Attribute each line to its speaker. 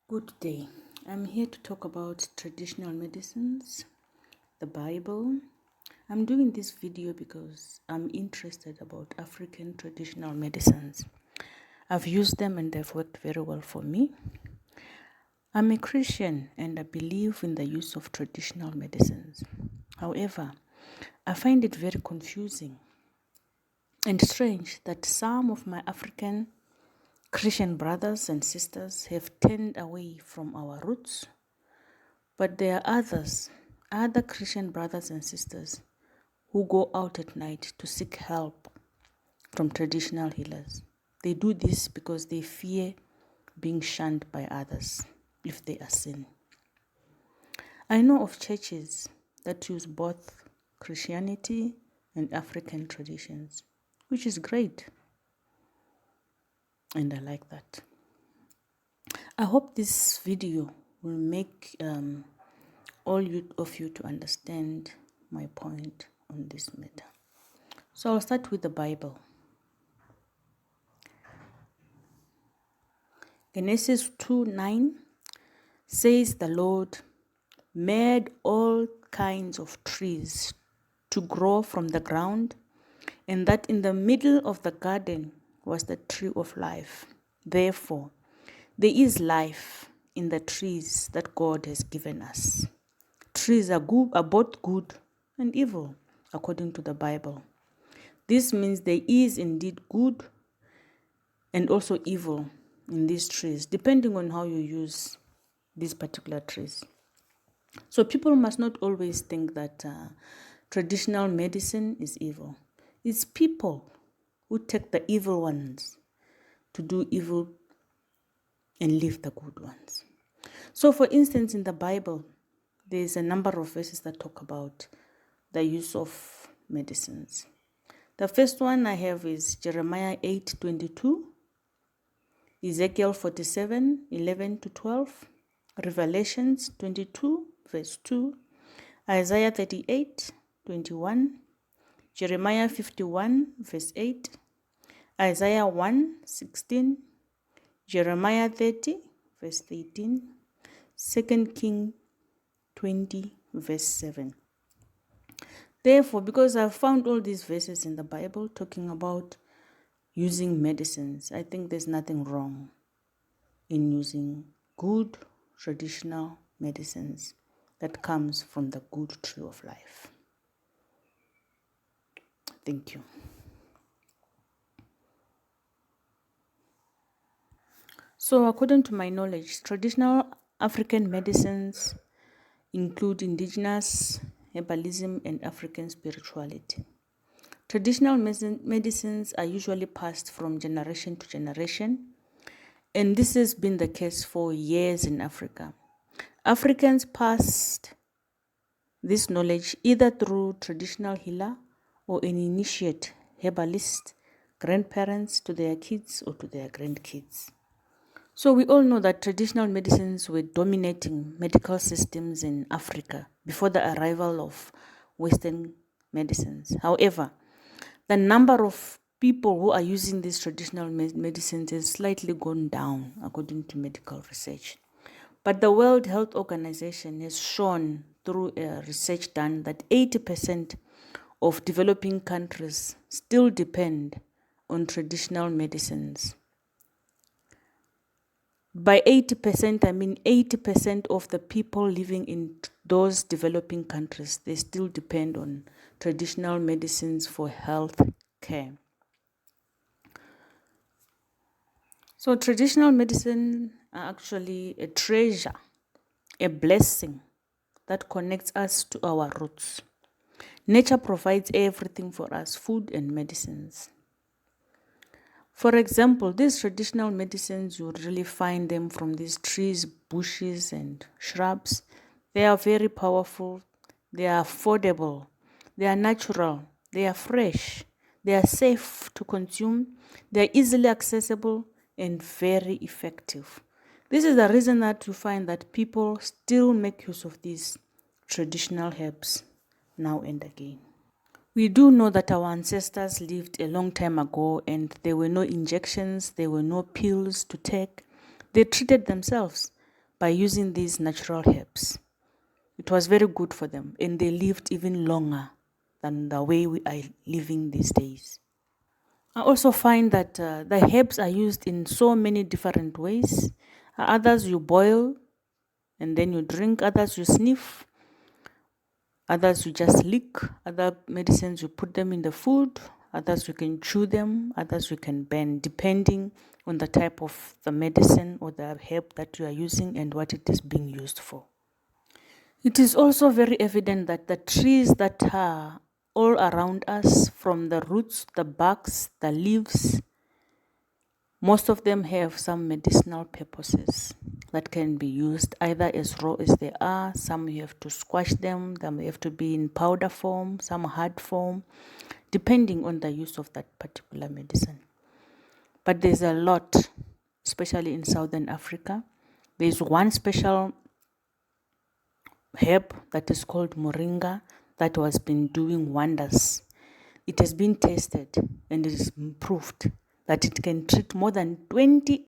Speaker 1: Good day. I'm here to talk about traditional medicines, the Bible. I'm doing this video because I'm interested about African traditional medicines. I've used them and they've worked very well for me. I'm a Christian and I believe in the use of traditional medicines. However, I find it very confusing and strange that some of my African Christian brothers and sisters have turned away from our roots, but there are other Christian brothers and sisters who go out at night to seek help from traditional healers. They do this because they fear being shunned by others if they are sin. I know of churches that use both Christianity and African traditions, which is great, and I like that. I hope this video will make all of you to understand my point on this matter. So I'll start with the Bible. Genesis 2:9 says the Lord made all kinds of trees to grow from the ground, and that in the middle of the garden was the tree of life. Therefore, there is life in the trees that God has given us. Trees are both good and evil, according to the Bible. This means there is indeed good and also evil in these trees, depending on how you use these particular trees. So people must not always think that traditional medicine is evil. It's people who take the evil ones to do evil and leave the good ones. So for instance, in the Bible, there's a number of verses that talk about the use of medicines. The first one I have is Jeremiah 8:22, Ezekiel 47:11-12, Revelations 22 verse 2, Isaiah 38:21, Jeremiah 51 verse 8, Isaiah 1:16, Jeremiah 30 verse 18, 2 King 20 verse 7. Therefore, because I've found all these verses in the Bible talking about using medicines, I think there's nothing wrong in using good traditional medicines that comes from the good tree of life. Thank you. So according to my knowledge, traditional African medicines include indigenous herbalism and African spirituality. Traditional medicines are usually passed from generation to generation, and this has been the case for years in Africa. Africans passed this knowledge either through traditional healer or an initiate herbalist, grandparents to their kids or to their grandkids. So we all know that traditional medicines were dominating medical systems in Africa before the arrival of Western medicines. However, the number of people who are using these traditional medicines has slightly gone down, according to medical research. But the World Health Organization has shown through a research done that 80% of developing countries still depend on traditional medicines. By 80%, I mean 80% of the people living in those developing countries, they still depend on traditional medicines for health care. So traditional medicine are actually a treasure, a blessing that connects us to our roots. Nature provides everything for us, food and medicines. For example, these traditional medicines, you really find them from these trees, bushes, and shrubs. They are very powerful, they are affordable, they are natural, they are fresh, they are safe to consume, they are easily accessible, and very effective. This is the reason that you find that people still make use of these traditional herbs now and again. We do know that our ancestors lived a long time ago and there were no injections, there were no pills to take. They treated themselves. by using these natural herbs. It was very good for them, and they lived even longer than the way we are living these days. I also find that the herbs are used in so many different ways. Others you boil and then you drink, others you sniff, others you just lick, other medicines you put them in the food, others you can chew them, others you can burn, depending on the type of the medicine or the herb that you are using and what it is being used for. It is also very evident that the trees that are all around us, from the roots, the barks, the leaves, most of them have some medicinal purposes that can be used either as raw as they are. Some you have to squash them, some have to be in powder form, some hard form, depending on the use of that particular medicine. But there's a lot, especially in Southern Africa. There's one special herb that is called moringa that has been doing wonders. It has been tested and it is proved that it can treat more than 20